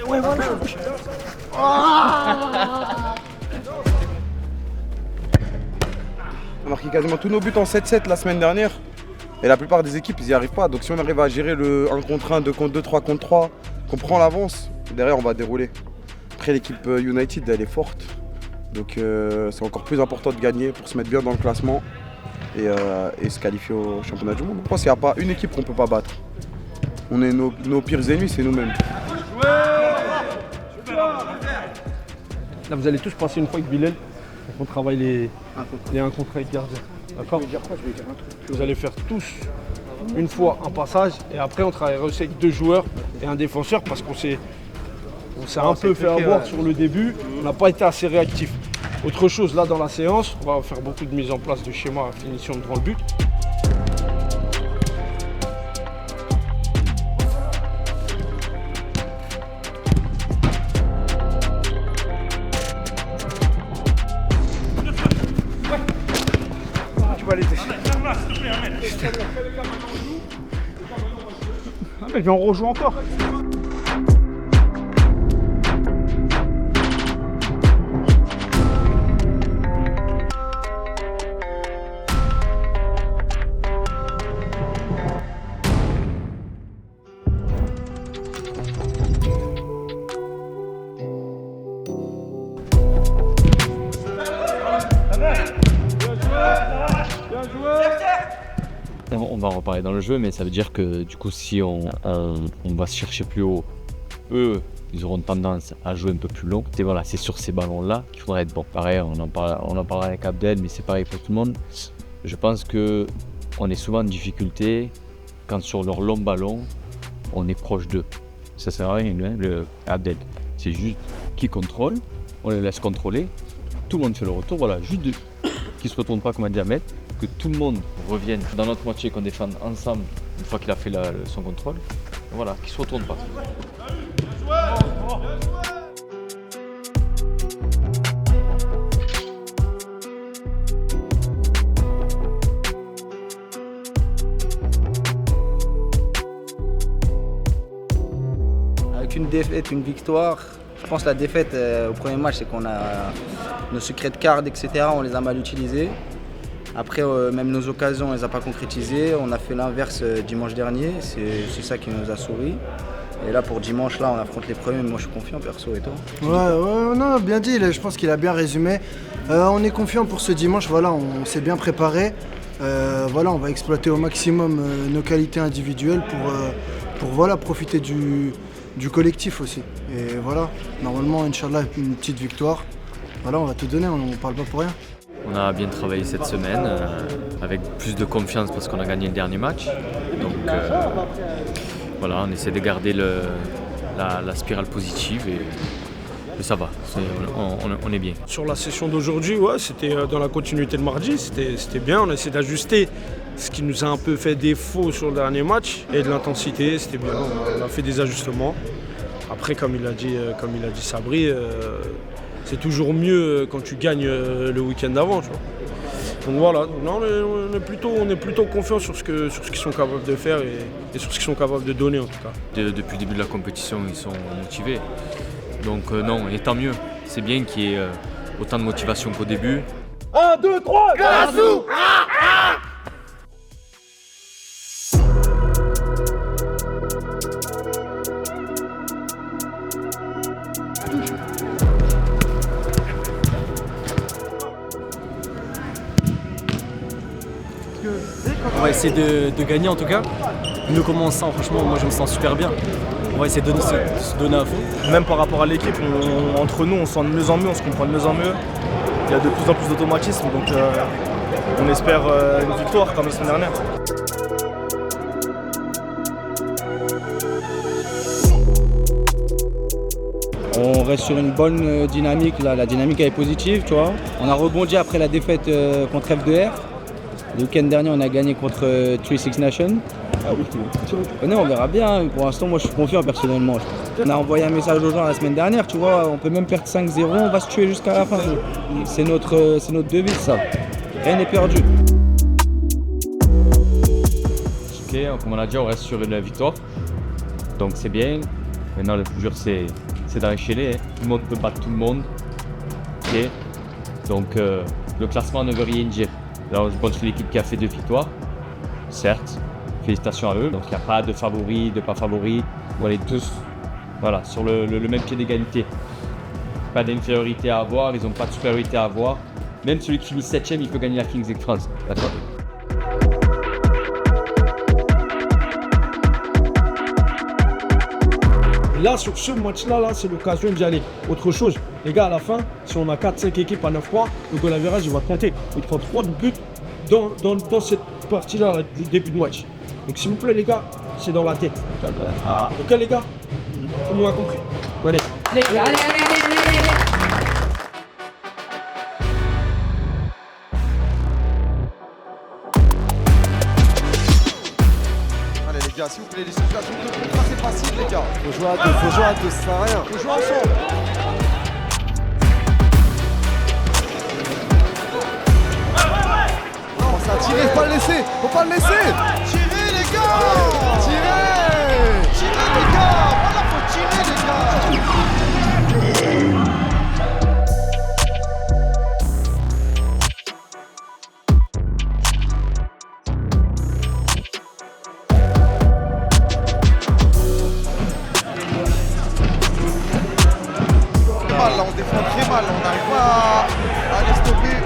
Ouais, voilà. On a marqué quasiment tous nos buts en 7-7 la semaine dernière. Et la plupart des équipes, ils n'y arrivent pas. Donc si on arrive à gérer le 1 contre 1, 2 contre 2, 3 contre 3, qu'on prend l'avance, derrière on va dérouler. Après l'équipe United, elle est forte. Donc c'est encore plus important de gagner pour se mettre bien dans le classement et se qualifier au championnat du monde. Je pense qu'il n'y a pas une équipe qu'on ne peut pas battre. On est nos pires ennemis, c'est nous-mêmes. Là, vous allez tous passer une fois avec Bilal. On travaille les 1 contre 1 avec gardien. D'accord ? Vous allez faire tous une fois un passage et après on travaillera aussi avec 2 joueurs et un défenseur parce qu'on s'est un peu fait avoir sur le début. On n'a pas été assez réactif. Autre chose, là dans la séance, on va faire beaucoup de mise en place de schémas à finition devant le but. Tu vas aller dessus. Ah mais on rejoue encore. On va en reparler dans le jeu, mais ça veut dire que du coup, si on va se chercher plus haut, eux, ils auront tendance à jouer un peu plus long. Et voilà, c'est sur ces ballons-là qu'il faudra être bon. Pareil, on en parlera avec Abdel, mais c'est pareil pour tout le monde. Je pense qu'on est souvent en difficulté quand sur leurs longs ballons, on est proche d'eux. Ça sert à rien, Abdel. C'est juste qui contrôle, on les laisse contrôler, tout le monde fait le retour, voilà, juste qu'ils ne se retournent pas comme un diamètre, que tout le monde revienne dans notre moitié, qu'on défende ensemble une fois qu'il a fait son contrôle. Voilà, qu'il ne se retourne pas. Avec une défaite, une victoire, je pense que la défaite au premier match, c'est qu'on a nos secrets de carte, etc., on les a mal utilisés. Après, même nos occasions, on ne les a pas concrétisées. On a fait l'inverse dimanche dernier, c'est ça qui nous a souri. Et là, pour dimanche, là, on affronte les premiers, mais moi je suis confiant, perso, et toi ? Ouais, non, bien dit, je pense qu'il a bien résumé. On est confiant pour ce dimanche, voilà, on s'est bien préparé. Voilà, on va exploiter au maximum nos qualités individuelles pour voilà, profiter du collectif aussi. Et voilà, normalement, Inch'Allah, une petite victoire. Voilà, on va tout donner, on ne parle pas pour rien. On a bien travaillé cette semaine, avec plus de confiance parce qu'on a gagné le dernier match. Donc voilà, on essaie de garder la spirale positive et ça va, on est bien. Sur la session d'aujourd'hui, ouais, c'était dans la continuité de mardi, c'était bien, on a essayé d'ajuster ce qui nous a un peu fait défaut sur le dernier match et de l'intensité, c'était bien, on a fait des ajustements. Après, comme il a dit Sabri, c'est toujours mieux quand tu gagnes le week-end d'avant. Tu vois. Donc voilà, non, on est plutôt confiant sur ce qu'ils sont capables de faire et sur ce qu'ils sont capables de donner en tout cas. Depuis le début de la compétition, ils sont motivés. Donc non, et tant mieux. C'est bien qu'il y ait autant de motivation qu'au début. 1, 2, 3, Gassou! On va essayer de gagner en tout cas. Nous comme on se sent, franchement, moi je me sens super bien. On va essayer de se donner à fond. Même par rapport à l'équipe, entre nous, on se sent de mieux en mieux, on se comprend de mieux en mieux. Il y a de plus en plus d'automatisme, donc on espère une victoire comme la semaine dernière. On reste sur une bonne dynamique, là. La dynamique elle est positive, tu vois. On a rebondi après la défaite contre FDR. Le week-end dernier, on a gagné contre 3-6 Nations. On verra bien. Pour l'instant, moi, je suis confiant personnellement. On a envoyé un message aux gens la semaine dernière, tu vois. On peut même perdre 5-0, on va se tuer jusqu'à la fin. C'est notre devise, ça. Rien n'est perdu. Ok, comme on a dit, on reste sur une victoire. Donc c'est bien. Maintenant, le plus dur, c'est c'est dans l'échelon, hein. Tout le monde peut battre tout le monde. Ok. Donc le classement ne veut rien dire. Alors je pense que l'équipe qui a fait 2 victoires, certes, félicitations à eux. Donc il n'y a pas de favoris, de pas favoris. On est tous voilà, sur le même pied d'égalité. Pas d'infériorité à avoir, ils n'ont pas de supériorité à avoir. Même celui qui finit 7ème, il peut gagner la Kings League France. D'accord. Là, sur ce match-là, c'est l'occasion d'y aller. Autre chose, les gars, à la fin, si on a 4-5 équipes à 9 points, le goal average, il va compter. Il prend 3 buts dans cette partie-là, du début de match. Donc, s'il vous plaît, les gars, c'est dans la tête. Ok, les gars, tout le monde a compris. Allez. Allez. Les gars, s'il vous plaît, les situations de contrat, c'est facile, les gars. Faut jouer à deux, ça sert à rien. Faut jouer ensemble. Non, ça a tiré, faut pas le laisser. Faut pas le laisser. Tirez, les gars. Tirez, les gars. Voilà, faut tirer, les gars. Là, on défend très mal, on n'arrive pas à les stopper.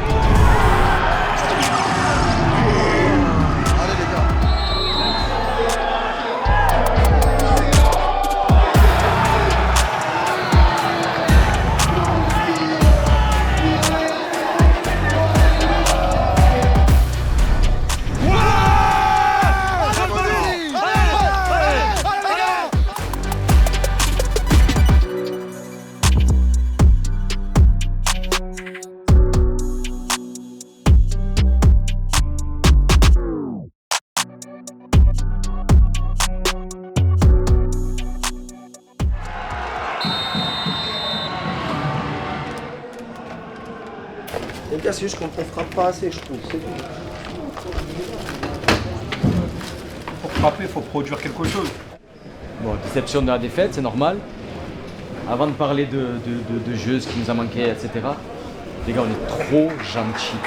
Allez les gars. Les gars, c'est juste qu'on ne frappe pas assez, je trouve. C'est tout. Pour frapper, il faut produire quelque chose. Bon, déception de la défaite, c'est normal. Avant de parler de jeu, ce qui nous a manqué, etc. Les gars, on est trop gentils.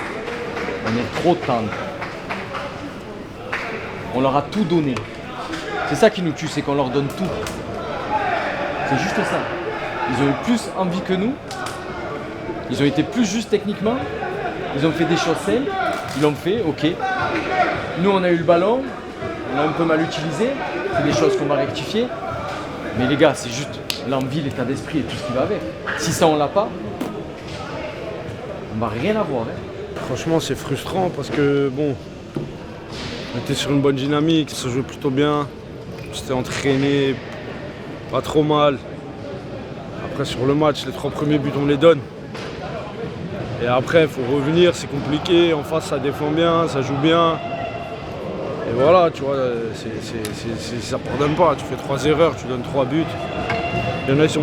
On est trop tendres. On leur a tout donné. C'est ça qui nous tue, c'est qu'on leur donne tout. C'est juste ça. Ils ont eu plus envie que nous. Ils ont été plus justes techniquement. Ils ont fait des choses simples. Ils l'ont fait, ok. Nous, on a eu le ballon. On l'a un peu mal utilisé. C'est des choses qu'on va rectifier. Mais les gars, c'est juste l'envie, l'état d'esprit et tout ce qui va avec. Si ça, on l'a pas, on va rien avoir. Hein. Franchement, c'est frustrant parce que, bon, on était sur une bonne dynamique, ça se jouait plutôt bien. On s'était entraîné pas trop mal. Après, sur le match, les 3 premiers buts, on les donne. Et après, il faut revenir, c'est compliqué. En face, ça défend bien, ça joue bien. Et voilà, tu vois, ça ne pardonne pas. Tu fais 3 erreurs, tu donnes 3 buts. Il y en a, ils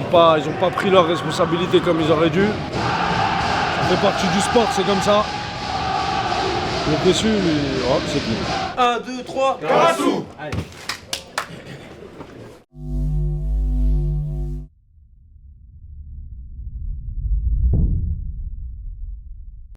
n'ont pas pris leurs responsabilités comme ils auraient dû. Ça fait partie du sport, c'est comme ça. On est déçus, mais oh, c'est tout. 1, 2, 3, Karasu. Allez.